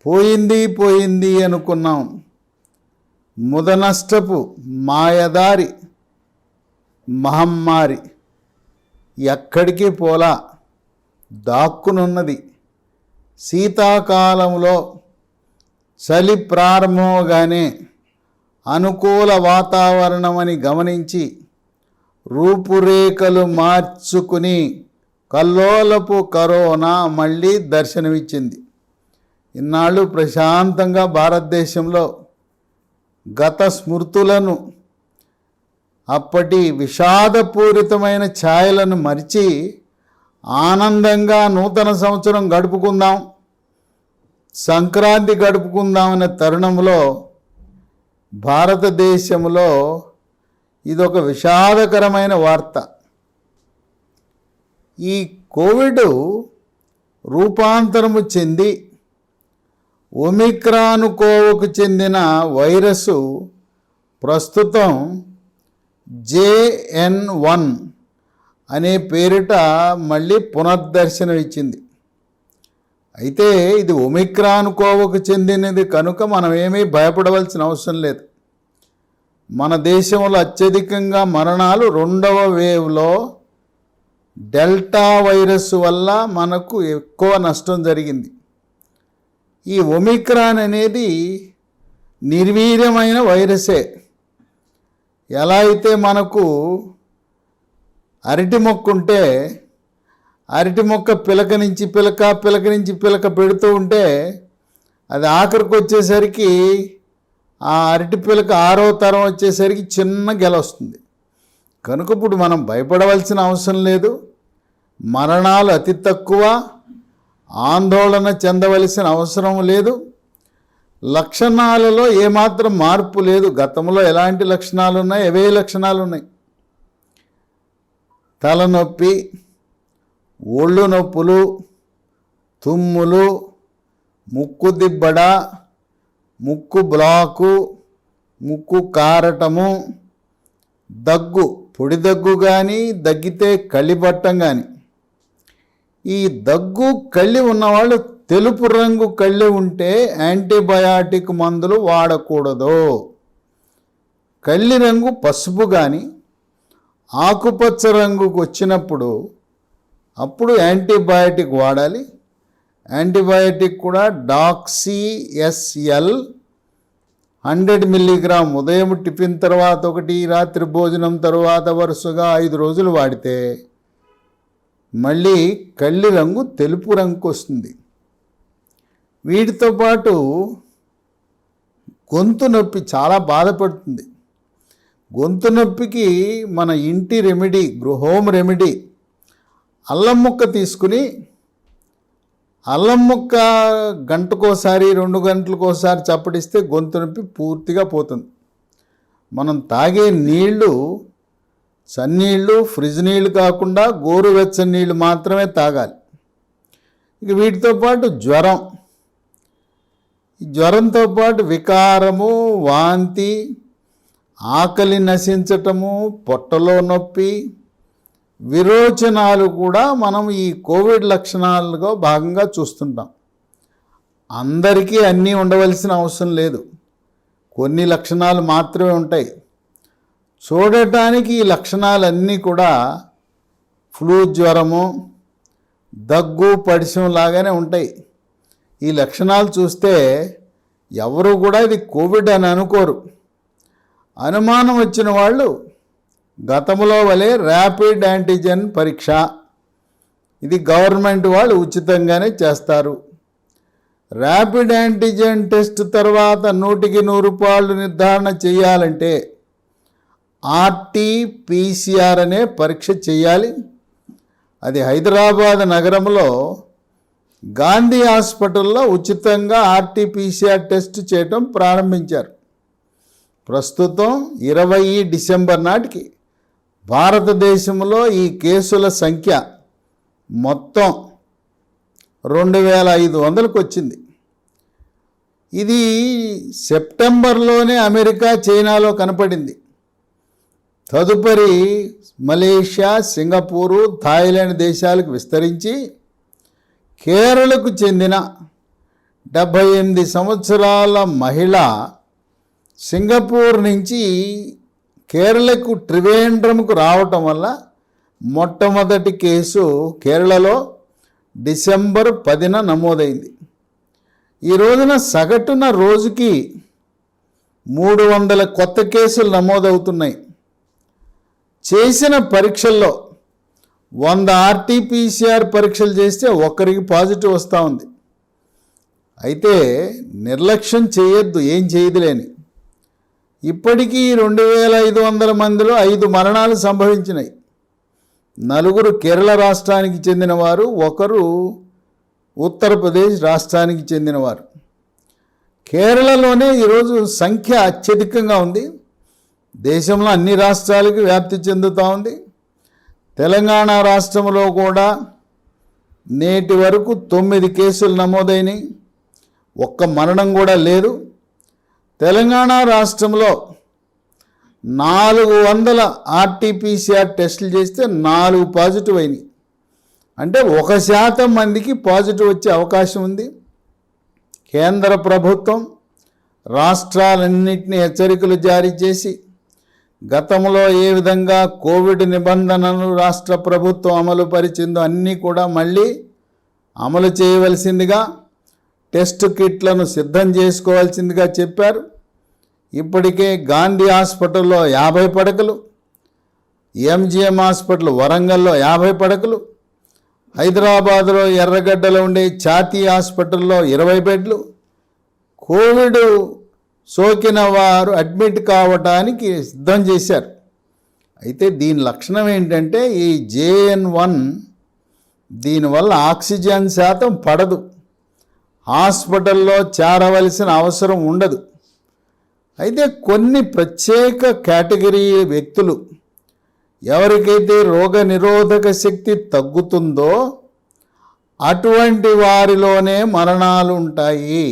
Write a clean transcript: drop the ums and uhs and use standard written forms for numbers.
పోయింది పోయింది అనుకున్నాం. ముదనష్టపు మాయదారి మహమ్మారి ఎక్కడికి పోలా, దాక్కునున్నది. శీతాకాలంలో చలి ప్రారంభంగానే అనుకూల వాతావరణం అని గమనించి రూపురేఖలు మార్చుకుని కల్లోలపు కరోనా మళ్ళీ దర్శనమిచ్చింది. ఇన్నాళ్ళు ప్రశాంతంగా భారతదేశంలో గత స్మృతులను, అప్పటి విషాదపూరితమైన ఛాయలను మరిచి ఆనందంగా నూతన సంవత్సరం గడుపుకుందాం, సంక్రాంతి గడుపుకుందామనే తరుణంలో భారతదేశంలో ఇదొక విషాదకరమైన వార్త. ఈ కోవిడ్ రూపాంతరము చెంది ఒమిక్రాన్ కోవకు చెందిన వైరస్ ప్రస్తుతం JN.1 అనే పేరిట మళ్ళీ పునర్దర్శనం ఇచ్చింది. అయితే ఇది ఒమిక్రాన్ కోవకు చెందినది కనుక మనం ఏమీ భయపడవలసిన అవసరం లేదు. మన దేశంలో అత్యధికంగా మరణాలు 2వ వేవ్లో డెల్టా వైరస్ వల్ల మనకు ఎక్కువ నష్టం జరిగింది. ఈ ఒమిక్రాన్ అనేది నిర్వీర్యమైన వైరసే. ఎలా అయితే మనకు అరటి మొక్క ఉంటే అరటి మొక్క పిలక నుంచి పిలక పెడుతూ ఉంటే అది ఆఖరికి వచ్చేసరికి ఆ అరటి పిలక 6వ తరం వచ్చేసరికి చిన్న గెల వస్తుంది. కనుక ఇప్పుడు మనం భయపడవలసిన అవసరం లేదు. మరణాలు అతి తక్కువ, ఆందోళన చెందవలసిన అవసరం లేదు. లక్షణాలలో ఏమాత్రం మార్పు లేదు. గతంలో ఎలాంటి లక్షణాలు ఉన్నాయి, అవే లక్షణాలు ఉన్నాయి. తలనొప్పి, ఒళ్ళు నొప్పులు, తుమ్ములు, ముక్కు దిబ్బడ, ముక్కు బ్లాకు, ముక్కు కారటము, దగ్గు, పొడి దగ్గు కానీ, దగ్గితే కళ్ళిపట్టం కానీ. ఈ దగ్గు కళ్ళి ఉన్నవాళ్ళు తెలుపు రంగు కళ్ళి ఉంటే యాంటీబయాటిక్ మందులు వాడకూడదు. కళ్ళి రంగు పసుపు కానీ ఆకుపచ్చ రంగుకు వచ్చినప్పుడు అప్పుడు యాంటీబయాటిక్ వాడాలి. యాంటీబయాటిక్ కూడా డాక్సీఎస్ఎల్ 100 మిల్లీగ్రామ్ ఉదయం టిఫిన్ తర్వాత ఒకటి, రాత్రి భోజనం తర్వాత వరుసగా 5 రోజులు వాడితే మళ్ళీ కళ్ళి రంగు తెలుపు రంగుకు వస్తుంది. వీటితో పాటు గొంతు నొప్పి చాలా బాధపడుతుంది. గొంతు నొప్పికి మన ఇంటి రెమెడీ, హోమ్ రెమెడీ అల్లం ముక్క తీసుకుని, అల్లం ముక్క గంటకోసారి 2 గంటలకోసారి చప్పటిస్తే గొంతు నొప్పి పూర్తిగా పోతుంది. మనం తాగే నీళ్లు చన్నీళ్ళు, ఫ్రిడ్జ్ నీళ్ళు కాకుండా గోరువెచ్చని నీళ్ళు మాత్రమే తాగాలి. ఇక వీటితో పాటు జ్వరంతో పాటు వికారము, వాంతి, ఆకలి నశించటము, పొట్టలో నొప్పి, విరోచనాలు కూడా మనం ఈ కోవిడ్ లక్షణాలుగా భాగంగా చూస్తుంటాం. అందరికీ అన్నీ ఉండవలసిన అవసరం లేదు. కొన్ని లక్షణాలు మాత్రమే ఉంటాయి. చూడటానికి ఈ లక్షణాలన్నీ కూడా ఫ్లూ జ్వరము, దగ్గు, పడిశం లాగానే ఉంటాయి. ఈ లక్షణాలు చూస్తే ఎవరు కూడా ఇది కోవిడ్ అని అనుకోరు. అనుమానం వచ్చిన వాళ్ళు గతంలో వలె ర్యాపిడ్ యాంటీజెన్ పరీక్ష, ఇది గవర్నమెంట్ వాళ్ళు ఉచితంగానే చేస్తారు. ర్యాపిడ్ యాంటీజెన్ టెస్ట్ తర్వాత 100కి 100 రూపాయలు నిర్ధారణ చేయాలంటే RT-PCR అనే పరీక్ష చేయాలి. అది హైదరాబాద్ నగరంలో గాంధీ హాస్పిటల్లో ఉచితంగా RT-PCR టెస్ట్ చేయటం ప్రారంభించారు. ప్రస్తుతం 20 డిసెంబర్ నాటికి భారతదేశంలో ఈ కేసుల సంఖ్య మొత్తం 2500కు వచ్చింది. ఇది సెప్టెంబర్లోనే అమెరికా, చైనాలో కనపడింది. తదుపరి మలేషియా, సింగపూరు, థాయిలాండ్ దేశాలకు విస్తరించి కేరళకు చెందిన 78 సంవత్సరాల మహిళ సింగపూర్ నుంచి కేరళకు త్రివేంద్రంకు రావటం వల్ల మొట్టమొదటి కేసు కేరళలో డిసెంబర్ 10న నమోదైంది. ఈ రోజున సగటున రోజుకి 300 కొత్త కేసులు నమోదవుతున్నాయి. చేసిన పరీక్షల్లో 100 RT-PCR పరీక్షలు చేస్తే ఒక్కరికి పాజిటివ్ వస్తూ ఉంది. అయితే నిర్లక్ష్యం చేయొద్దు, ఏం చేయదులేని. ఇప్పటికీ 2500 మందిలో 5 మరణాలు సంభవించినాయి. 4 కేరళ రాష్ట్రానికి చెందినవారు, 1 ఉత్తరప్రదేశ్ రాష్ట్రానికి చెందినవారు. కేరళలోనే ఈరోజు సంఖ్య అత్యధికంగా ఉంది. దేశంలో అన్ని రాష్ట్రాలకు వ్యాప్తి చెందుతూ ఉంది. తెలంగాణ రాష్ట్రంలో కూడా నేటి వరకు 9 కేసులు నమోదైనవి, 1 మరణం కూడా లేదు. తెలంగాణ రాష్ట్రంలో 400 RT-PCR టెస్టులు చేస్తే 4 పాజిటివ్ అయినాయి. అంటే 1% మందికి పాజిటివ్ వచ్చే అవకాశం ఉంది. కేంద్ర ప్రభుత్వం రాష్ట్రాలన్నింటినీ హెచ్చరికలు జారీ చేసి గతంలో ఏ విధంగా కోవిడ్ నిబంధనలు రాష్ట్ర ప్రభుత్వం అమలు పరిచిందో అన్నీ కూడా మళ్ళీ అమలు చేయవలసిందిగా, టెస్ట్ కిట్లను సిద్ధం చేసుకోవాల్సిందిగా చెప్పారు. ఇప్పటికే గాంధీ హాస్పిటల్లో 50 పడకలు, MGM హాస్పిటల్ వరంగల్లో 50 పడకలు, హైదరాబాద్లో ఎర్రగడ్డలో ఉండే ఛాతీ హాస్పిటల్లో 20 బెడ్లు, కోవిడ్ సోకిన వారు అడ్మిట్ కావటానికి సిద్ధం చేశారు. అయితే దీని లక్షణం ఏంటంటే ఈ JN1 దీనివల్ల ఆక్సిజన్ శాతం పడదు, హాస్పిటల్లో చేరవలసిన అవసరం ఉండదు. అయితే కొన్ని ప్రత్యేక కేటగిరీ వ్యక్తులు, ఎవరికైతే రోగ నిరోధక శక్తి తగ్గుతుందో అటువంటి వారిలోనే మరణాలు ఉంటాయి.